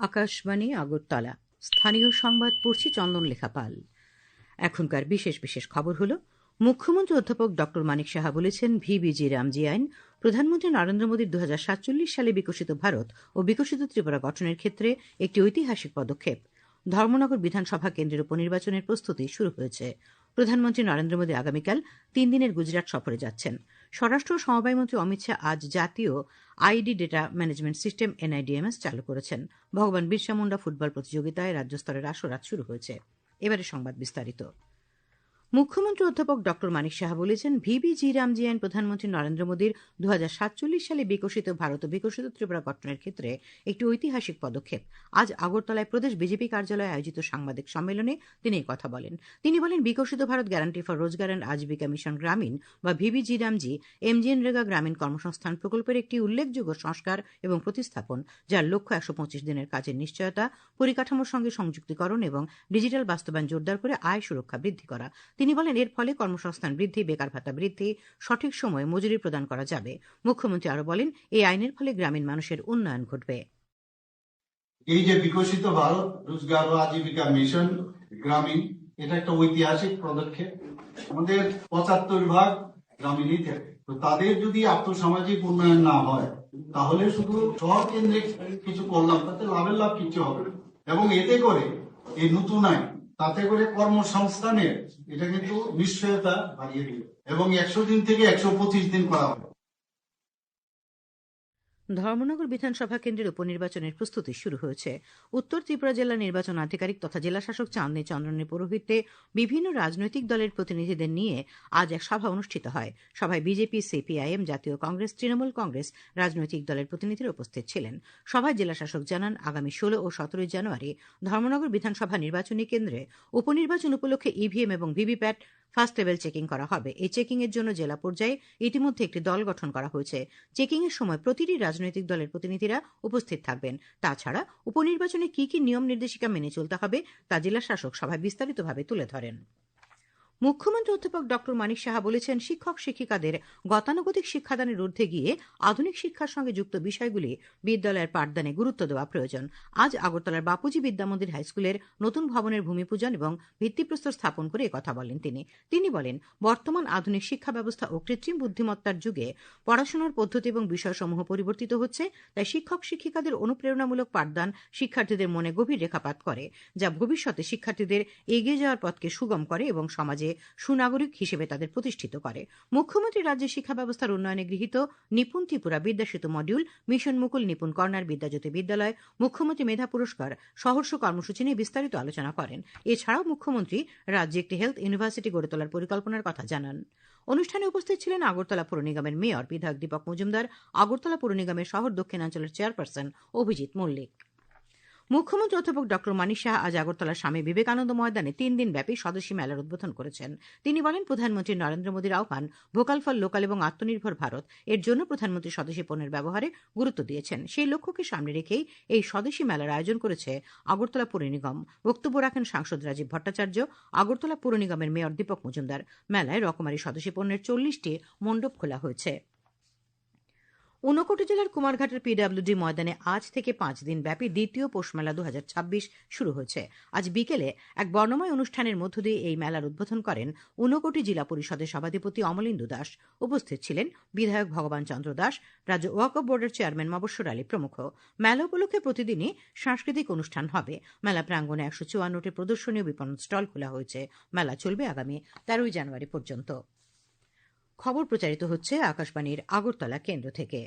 আকাশবাণী আগরতলা স্থানীয় সংবাদ পড়ছি চন্দনলেখা পাল। এখনকার বিশেষ বিশেষ খবর হলো, মুখ্যমন্ত্রী অধ্যাপক ড মানিক সাহা বলেছেন, ভিবিজি রামজি আইন প্রধানমন্ত্রী নরেন্দ্র মোদীর 2047 সালে বিকশিত ভারত ও বিকশিত ত্রিপুরা গঠনের ক্ষেত্রে একটি ঐতিহাসিক পদক্ষেপ। ধর্মনগর বিধানসভা কেন্দ্রের উপনির্বাচনের প্রস্তুতি শুরু হয়েছে। প্রধানমন্ত্রী নরেন্দ্র মোদী আগামীকাল 3 দিনের গুজরাট সফরে যাচ্ছেন। স্বরাষ্ট্র ও সমবায়মন্ত্রী অমিত শাহ আজ জাতীয় আইডি ডেটা ম্যানেজমেন্ট সিস্টেম এনআইডিএমএস চালু করেছেন। ভগবান বিরসা মুন্ডা ফুটবল প্রতিযোগিতায় রাজ্য স্তরের আসর আজ শুরু হয়েছে। এবারে সংবাদ বিস্তারিত। মুখ্যমন্ত্রী অধ্যাপক ড মানিক সাহা বলেছেন, ভিবিজি রামজি আইন প্রধানমন্ত্রী নরেন্দ্র মোদীর 2047 সালে বিকশিত ভারত ও বিকশিত ত্রিপুরা গঠনের ক্ষেত্রে একটি ঐতিহাসিক পদক্ষেপ। আজ আগরতলায় প্রদেশ বিজেপি কার্যালয়ে আয়োজিত সাংবাদিক সম্মেলনে তিনি এই কথা বলেন। তিনি বলেন, বিকশিত ভারত গ্যারান্টি ফর রোজগার অ্যান্ড আজীবিকা মিশন গ্রামীণ বা ভিবিজি রামজি এমজিএনরেগা গ্রামীণ কর্মসংস্থান প্রকল্পের একটি উল্লেখযোগ্য সংস্কার এবং প্রতিস্থাপন, যার লক্ষ্য 125 দিনের কাজের নিশ্চয়তা, পরিকাঠামোর সঙ্গে সংযুক্তিকরণ এবং ডিজিটাল বাস্তবায়ন জোরদার করে আয় সুরক্ষা বৃদ্ধি করা। তিনি বলেন, এর ফলে কর্মসংস্থান বৃদ্ধি, বেকার ভাতা বৃদ্ধি, সঠিক সময়ে মজুরি প্রদান করা যাবে। মুখ্যমন্ত্রী আরো বলেন, এই আইনের ফলে গ্রামীণ মানুষের উন্নয়ন ঘটবে। এই যে বিকশিত ভারত রোজগার ও আজীবিকা মিশন গ্রামীণ, এটা একটা ঐতিহাসিক পদক্ষেপ। আমাদের 75% গ্রামীণই থাকে। তো তাদের যদি আর্থসামাজিক উন্নয়ন না হয়, তাহলে শুধু শহর কেন্দ্রিক কিছু করলাম, তাতে লাভ কিছু হবে না। এবং এতে করে এই নতুন আইন, তাতে করে কর্মসংস্থানের এটা কিন্তু নিশ্চয়তা বাড়িয়ে দিল এবং 100 দিন থেকে 125 দিন করা হবে। ধর্মনগর বিধানসভা কেন্দ্রের উপনির্বাচনের প্রস্তুতি শুরু হয়েছে। উত্তর ত্রিপুরা জেলা নির্বাচন আধিকারিক তথা জেলাশাসক চাঁদনী চন্দ্রনের পৌরোহিত্যে বিভিন্ন রাজনৈতিক দলের প্রতিনিধিদের নিয়ে আজ এক সভা অনুষ্ঠিত হয়। সভায় বিজেপি, সিপিআইএম, জাতীয় কংগ্রেস, তৃণমূল কংগ্রেস রাজনৈতিক দলের প্রতিনিধিরা উপস্থিত ছিলেন। সভায় জেলাশাসক জানান, আগামী 16 ও 17 জানুয়ারি ধর্মনগর বিধানসভা নির্বাচনী কেন্দ্রে উপনির্বাচন উপলক্ষে ইভিএম এবং ভিভিপ্যাট ফার্স্ট লেভেল চেকিং করা হবে। এই চেকিং এর জন্য জেলা পর্যায়ে ইতিমধ্যে একটি দল গঠন করা হয়েছে। চেকিং এর সময় প্রতিটি রাজনৈতিক দলের প্রতিনিধিরা উপস্থিত থাকবেন। তাছাড়া উপনির্বাচনে কি কি নিয়ম নির্দেশিকা মেনে চলতে হবে তা জেলা শাসক সভায় বিস্তারিতভাবে তুলে ধরেন। মুখ্যমন্ত্রী অধ্যাপক ড মানিক সাহা বলেছেন, শিক্ষক শিক্ষিকাদের গতানুগতিক শিক্ষাদানের ঊর্ধ্বে গিয়ে আধুনিক শিক্ষার সঙ্গে যুক্ত বিষয়গুলি বিদ্যালয়ের পাঠদানে গুরুত্ব দেওয়া প্রয়োজন। আজ আগরতলার বাপুজি বিদ্যামন্দির হাইস্কুলের নতুন ভবনের ভূমিপূজন এবং ভিত্তিপ্রস্তর স্থাপন করে একথা বলেন তিনি বলেন, বর্তমান আধুনিক শিক্ষা ব্যবস্থা ও কৃত্রিম বুদ্ধিমত্তার যুগে পড়াশোনার পদ্ধতি এবং বিষয়সমূহ পরিবর্তিত হচ্ছে। তাই শিক্ষক শিক্ষিকাদের অনুপ্রেরণামূলক পাঠদান শিক্ষার্থীদের মনে গভীর রেখাপাত করে, যা ভবিষ্যতে শিক্ষার্থীদের এগিয়ে যাওয়ার পথকে সুগম করে এবং সমাজে সুনাগরিক হিসেবে তাদের প্রতিষ্ঠিত করে। মুখ্যমন্ত্রী রাজ্যের শিক্ষা ব্যবস্থার উন্নয়নে গৃহীত নিপুণ ত্রিপুরা বিদ্যাসেতু মডিউল, মিশন মুকুল, নিপুণ কর্নার, বিদ্যাজ্যোতি বিদ্যালয়, মুখ্যমন্ত্রী মেধা পুরস্কার, সহর্ষ কর্মসূচি নিয়ে বিস্তারিত আলোচনা করেন। এছাড়াও মুখ্যমন্ত্রী রাজ্যে একটি হেলথ ইউনিভার্সিটি গড়ে তোলার পরিকল্পনার কথা জানান। অনুষ্ঠানে উপস্থিত ছিলেন আগরতলা পুর নিগমের মেয়র বিধায়ক দীপক মজুমদার, আগরতলা পুর নিগমের শহর দক্ষিণাঞ্চলের চেয়ারপারসন অভিজিৎ মল্লিক। মুখ্যমন্ত্রী অধ্যাপক ড মানিক সাহা আজ আগরতলার স্বামী বিবেকানন্দ ময়দানে 3 দিন ব্যাপী স্বদেশী মেলার উদ্বোধন করেছেন। তিনি বলেন, প্রধানমন্ত্রী নরেন্দ্র মোদীর আহ্বান ভোকাল ফর লোকাল এবং আত্মনির্ভর ভারত, এর জন্য প্রধানমন্ত্রী স্বদেশী পণ্যের ব্যবহারে গুরুত্ব দিয়েছেন। সেই লক্ষ্যকে সামনে রেখেই এই স্বদেশী মেলার আয়োজন করেছে আগরতলা পুর নিগম। বক্তব্য রাখেন সাংসদ রাজীব ভট্টাচার্য, আগরতলা পুর নিগমের মেয়র দীপক মজুমদার। মেলায় রকমারি স্বদেশী পণ্যের 40টি মণ্ডপ খোলা হয়েছে। ঊনকোটি জেলার কুমারঘাটের পিডব্লিউডি ময়দানে আজ থেকে 5 দিন ব্যাপী দ্বিতীয় পৌষ মেলা 2026 শুরু হয়েছে। আজ বিকেলে এক বর্ণময় অনুষ্ঠানের মধ্য দিয়ে এই মেলার উদ্বোধন করেন ঊনকোটি জেলা পরিষদের সভাধিপতি অমলেন্দু দাস। উপস্থিত ছিলেন বিধায়ক ভগবান চন্দ্র দাস, রাজ্য ওয়াকফ বোর্ডের চেয়ারম্যান মবস্বর আলী প্রমুখ। মেলা উপলক্ষে প্রতিদিনই সাংস্কৃতিক অনুষ্ঠান হবে। মেলা প্রাঙ্গণে 154টি প্রদর্শনী ও বিপণন স্টল খোলা হয়েছে। মেলা চলবে আগামী 13 জানুয়ারি পর্যন্ত। খবর প্রচারিত হচ্ছে আকাশবাণীর আগরতলা কেন্দ্র থেকে।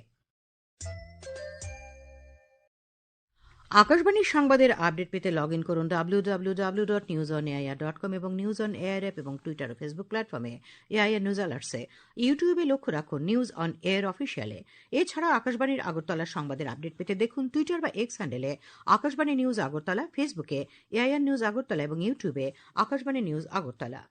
আকাশবাণীর সংবাদের আপডেট পেতে লগ ইন করুন www.newsonair.com এবং নিউজ অন এয়ার অ্যাপ এবং টুইটার ও ফেসবুক প্ল্যাটফর্মে এআইআর নিউজ আলার্টসে। ইউটিউবে লক্ষ্য রাখুন নিউজ অন এয়ার অফিসিয়ালে। এছাড়া আকাশবাণীর আগরতলার সংবাদের আপডেট পেতে দেখুন টুইটার বা এক্স হ্যান্ডেলে আকাশবাণী নিউজ আগরতলা, ফেসবুকে এআইআর নিউজ আগরতলা এবং ইউটিউবে আকাশবাণী নিউজ আগরতলা।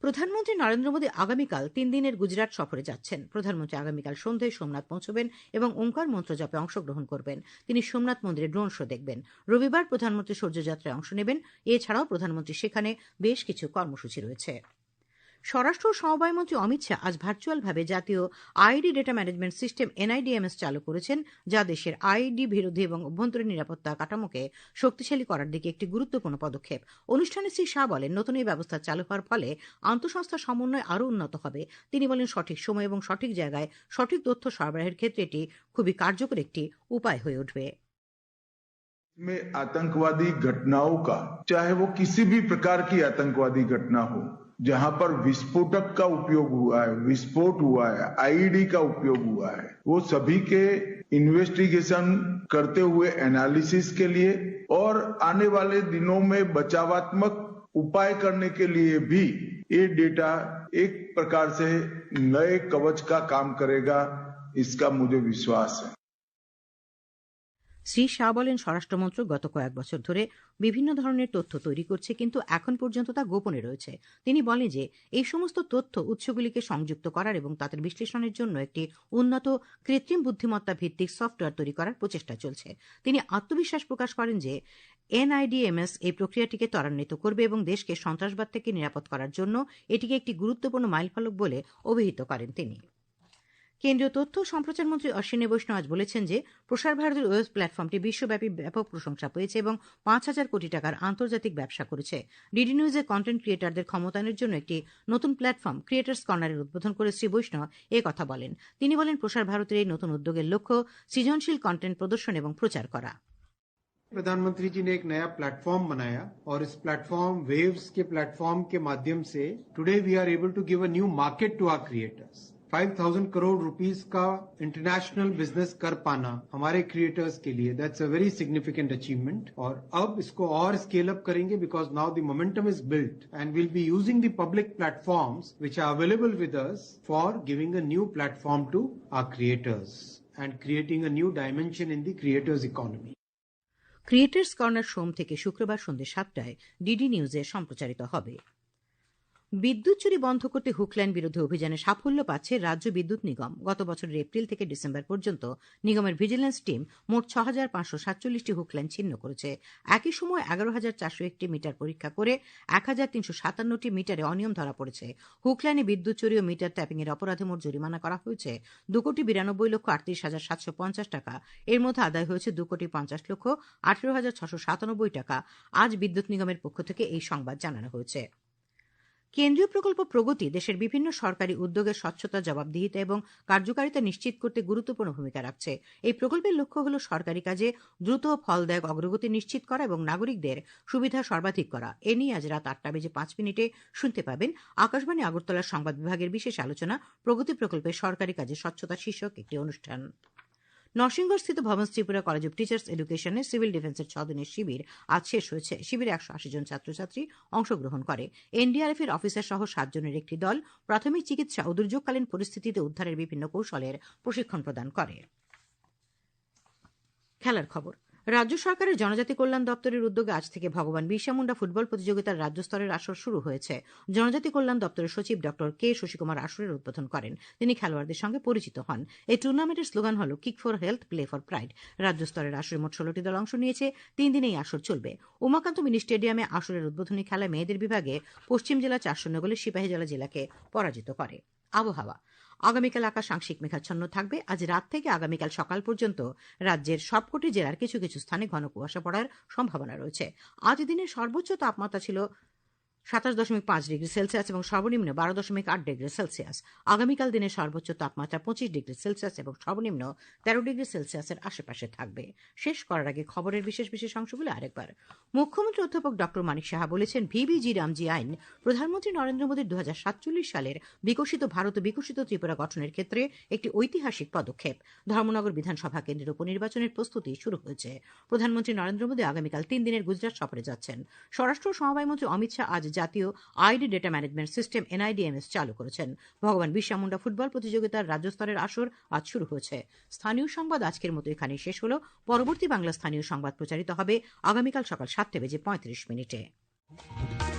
প্রধানমন্ত্রী নরেন্দ্র মোদী আগামীকাল 3 দিনের গুজরাট সফরে যাচ্ছেন। প্রধানমন্ত্রী আগামীকাল সন্ধ্যায় সোমনাথ পৌঁছবেন এবং ওঙ্কার মন্ত্র জপে অংশগ্রহণ করবেন। তিনি সোমনাথ মন্দিরে ড্রোন শো দেখবেন। রবিবার প্রধানমন্ত্রী সূর্যযাত্রায় অংশ নেবেন। এছাড়াও প্রধানমন্ত্রী সেখানে বেশ কিছু কর্মসূচি রয়েছে। স্বরাষ্ট্র ও সমবায়মন্ত্রী অমিত শাহ আজ ভার্চুয়ালভাবে জাতীয় আইডি ডেটা ম্যানেজমেন্ট সিস্টেম এনআইডিএমএস চালু করেছেন, যা দেশের আইডি বিরোধী এবং অভ্যন্তরীণ নিরাপত্তা কাঠামোকে শক্তিশালী করার দিকে একটি গুরুত্বপূর্ণ পদক্ষেপ। অনুষ্ঠানে শ্রী শাহ বলেন, নতুন এই ব্যবস্থা চালু হওয়ার ফলে আন্তঃসংস্থা সমন্বয় আরও উন্নত হবে। তিনি বলেন, সঠিক সময় এবং সঠিক জায়গায় সঠিক তথ্য সরবরাহের ক্ষেত্রে এটি খুবই কার্যকর একটি উপায় হয়ে উঠবে। में आतंकवादी घटनाओं का, चाहे वो किसी भी प्रकार की आतंकवादी घटना हो, जहां पर विस्फोटक का उपयोग हुआ है, विस्फोट हुआ है, आईडी का उपयोग हुआ है, वो सभी के इन्वेस्टिगेशन करते हुए एनालिसिस के लिए और आने वाले दिनों में बचावात्मक उपाय करने के लिए भी ये डेटा एक प्रकार से नए कवच का काम करेगा, इसका मुझे विश्वास है। শ্রী শাহ বলেন, স্বরাষ্ট্র মন্ত্রক গত কয়েক বছর ধরে বিভিন্ন ধরনের তথ্য তৈরি করছে, কিন্তু এখন পর্যন্ত তা গোপনে রয়েছে। তিনি বলেন যে এই সমস্ত তথ্য উৎসগুলিকে সংযুক্ত করার এবং তাদের বিশ্লেষণের জন্য একটি উন্নত কৃত্রিম বুদ্ধিমত্তা ভিত্তিক সফটওয়্যার তৈরি করার প্রচেষ্টা চলছে। তিনি আত্মবিশ্বাস প্রকাশ করেন যে এনআইডিএমএস এই প্রক্রিয়াটিকে ত্বরান্বিত করবে এবং দেশকে সন্ত্রাসবাদ থেকে নিরাপদ করার জন্য এটিকে একটি গুরুত্বপূর্ণ মাইলফলক বলে অভিহিত করেন তিনি। কেন্দ্রীয় তথ্য ও সম্প্রচার মন্ত্রী অশ্বিনী বৈষ্ণব আজ বলেছেন যে প্রসার ভারতীর ওয়েব প্ল্যাটফর্মটি বিশ্বব্যাপী ব্যাপক প্রশংসা পেয়েছে এবং 5,000 কোটি টাকার আন্তর্জাতিক ব্যবসা করেছে। ডিডি নিউজের কন্টেন্ট ক্রিয়েটরদের ক্ষমতায়নের জন্য একটি নতুন প্ল্যাটফর্ম ক্রিয়েটর্স কর্নারের উদ্বোধন করে শ্রী বৈষ্ণব এ কথা বলেন। তিনি বলেন, প্রসার ভারতের এই নতুন উদ্যোগের লক্ষ্য সৃজনশীল কন্টেন্ট প্রদর্শন এবং প্রচার করা। प्रधानमंत्री जी ने एक नया प्लेटफॉर्म बनाया और इस प्लेटफॉर्म वेव्स के प्लेटफॉर्म के माध्यम से today we are able to give a new market to our creators. 5,000 crore rupees का इंटरनेशनल बिजनेस कर पाना हमारे क्रिएटर्स के लिए that's a very significant achievement. और अब इसको और स्केल अप करेंगे because now the momentum is built and will be using the public platforms which are available with us for giving a new platform to our creators and creating a new dimension in the creators economy. Creators corner সোম থেকে শুক্রবার সন্ধ্যে 7টায় DD নিউজে সম্প্রচারিত হবে। বিদ্যুৎ চুরি বন্ধ করতে হুকলাইন বিরোধী অভিযানে সাফল্য পাচ্ছে রাজ্য বিদ্যুৎ নিগম। গত বছরের এপ্রিল থেকে ডিসেম্বর পর্যন্ত নিগমের ভিজিলেন্স টিম মোট 6,547টি হুকলাইন ছিন্ন করেছে। একই সময় 11,401টি মিটার পরীক্ষা করে 1,357টি মিটারে অনিয়ম ধরা পড়েছে। হুকলাইনে বিদ্যুৎ চুরি ও মিটার ট্যাপিং এর অপরাধে মোট জরিমানা করা হয়েছে 2,92,38,750 টাকা। এর মধ্যে আদায় হয়েছে 2,50,18,697 টাকা। আজ বিদ্যুৎ নিগমের পক্ষ থেকে এই সংবাদ জানানো হয়েছে। কেন্দ্রীয় প্রকল্প প্রগতি দেশের বিভিন্ন সরকারি উদ্যোগের স্বচ্ছতা, জবাবদিহিতা এবং কার্যকারিতা নিশ্চিত করতে গুরুত্বপূর্ণ ভূমিকা রাখছে। এই প্রকল্পের লক্ষ্য হল সরকারি কাজে দ্রুত ও ফলদায়ক অগ্রগতি নিশ্চিত করা এবং নাগরিকদের সুবিধা সর্বাধিক করা। এ নিয়ে আজ রাত 8:05 শুনতে পাবেন আকাশবাণী আগরতলার সংবাদ বিভাগের বিশেষ আলোচনা প্রগতি প্রকল্পের সরকারি কাজে স্বচ্ছতা শীর্ষক একটি অনুষ্ঠান। নরসিংগড়স্থিত ভবন ত্রিপুরা কলেজ অব টিচার্স এডুকেশনে সিভিল ডিফেন্সের 6 দিনের শিবির আজ শেষ হয়েছে। শিবিরে 180 জন ছাত্রছাত্রী অংশগ্রহণ করে। এনডিআরএফ এর অফিসার সহ 7 জনের একটি দল প্রাথমিক চিকিৎসা ও দুর্যোগকালীন পরিস্থিতিতে উদ্ধারের বিভিন্ন কৌশলের প্রশিক্ষণ প্রদান করে। খেলার খবর। রাজ্য সরকারের জনজাতি কল্যাণ দপ্তরের উদ্যোগে আজ থেকে ভগবান বিরসা মুন্ডা ফুটবল প্রতিযোগিতার রাজ্য স্তরের আসর শুরু হয়েছে। জনজাতি কল্যাণ দপ্তরের সচিব ডক্টর কে শশীকুমার আসরের উদ্বোধন করেন। তিনি খেলোয়াড়দের সঙ্গে পরিচিত হন। এই টুর্নামেন্টের স্লোগান হল kick for health, play for pride. রাজ্য স্তরের আসরে মোট 16টি দল অংশ নিয়েছে। 3 দিনে এই আসর চলবে। উমাকান্ত মিনি স্টেডিয়ামে আসরের উদ্বোধনী খেলায় মেয়েদের বিভাগে পশ্চিম জেলা 4-0 গোলে সিপাহীজলা জেলাকে পরাজিত করে। আবহাওয়া। আগামীকাল আকাশ আংশিক মেঘাচ্ছন্ন থাকবে। আজ রাত থেকে আগামীকাল সকাল পর্যন্ত রাজ্যের সবকটি জেলার কিছু কিছু স্থানে ঘন কুয়াশা পড়ার সম্ভাবনা রয়েছে। আজ দিনের সর্বোচ্চ তাপমাত্রা ছিল 27.5 ডিগ্রি সেলসিয়াস এবং সর্বনিম্ন 12.8 ডিগ্রি সেলসিয়াস। আগামীকাল দিনের সর্বোচ্চ তাপমাত্রা 25 ডিগ্রি সেলসিয়াস এবং সর্বনিম্ন 13 ডিগ্রি সেলসিয়াসের আশেপাশে থাকবে। শেষ করার আগে খবরের বিশেষ বিশেষ অংশগুলো আরেকবার। মুখ্যমন্ত্রী অধ্যাপক ডক্টর মানিক সাহা বলেছেন, ভিবিজি রামজি আইন প্রধানমন্ত্রী নরেন্দ্র মোদীর 2047 সালের বিকশিত ভারত ও বিকশিত ত্রিপুরা গঠনের ক্ষেত্রে একটি ঐতিহাসিক পদক্ষেপ। ধর্মনগর বিধানসভা কেন্দ্রের উপনির্বাচনের প্রস্তুতি শুরু হয়েছে। প্রধানমন্ত্রী নরেন্দ্র মোদী আগামীকাল 3 দিনের গুজরাট সফরে যাচ্ছেন। স্বরাষ্ট্র ও সমবায়মন্ত্রী অমিত শাহ আজ জাতীয় আইডি ডেটা ম্যানেজমেন্ট সিস্টেম এনআইডিএমএস চালু করেছেন। ভগবান বিরসা মুন্ডা ফুটবল প্রতিযোগিতার রাজ্য স্তরের আসর আজ শুরু হয়েছে। স্থানীয় সংবাদ আজকের মতো এখানেই শেষ হল। পরবর্তী বাংলা স্থানীয় সংবাদ প্রচারিত হবে আগামীকাল সকাল 7:35